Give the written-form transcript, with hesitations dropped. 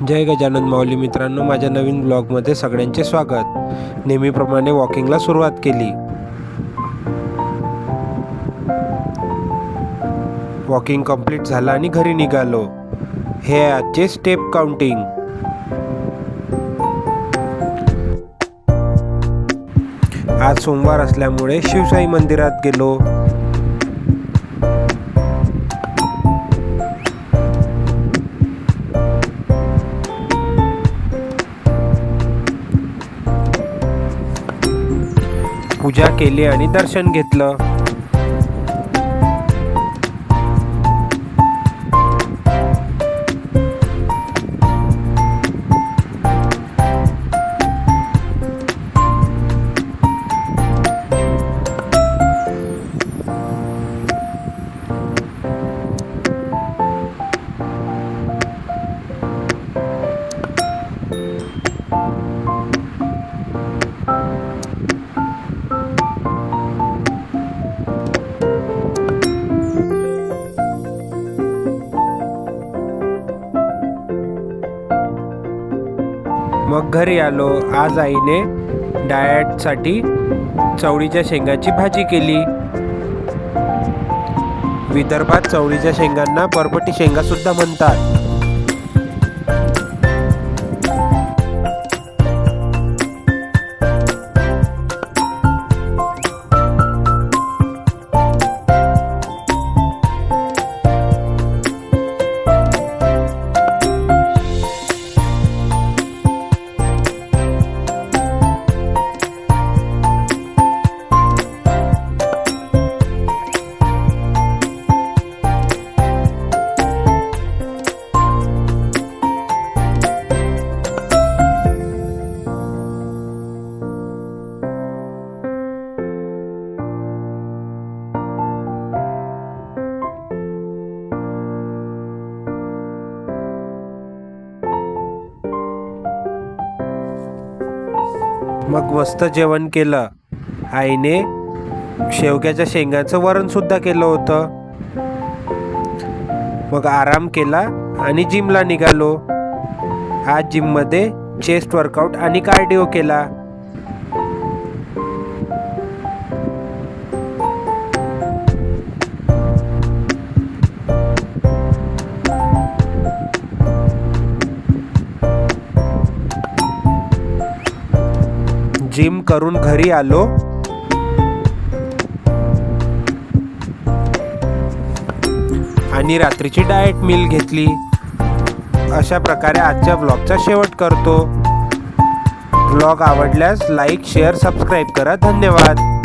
जय गजानन माऊली मित्रांनो, माझ्या नवीन ब्लॉगमध्ये सगळ्यांचे स्वागत। नेहमीप्रमाणे वॉकिंगला सुरुवात केली। वॉकिंग कंप्लीट झालं आणि घरी निघालो। हे आजचे स्टेप काउंटिंग। आज सोमवार असल्यामुळे शिवसाई मंदिरात गेलो। पूजा केली आणि दर्शन घेतलं। मग घरी आलो। आज आईने डाएटसाठी चवळीच्या शेंगाची भाजी केली। विदर्भात चवळीच्या शेंगांना बरबटी शेंगा सुद्धा म्हणतात। मग मस्त जेवण केलं। आईने शेवग्याच्या शेंगाचं वरण सुद्धा केलं होतं। मग आराम केला आणि जिमला निघालो। आज जिममध्ये चेस्ट वर्कआउट आणि कार्डिओ केला। जिम करून घरी आलो। आणि रात्रीची डाएट मील घेतली। अशा प्रकारे आजच्या ब्लॉगचा शेवट करतो। ब्लॉग आवडल्यास लाईक, शेअर, सबस्क्राईब करा। धन्यवाद।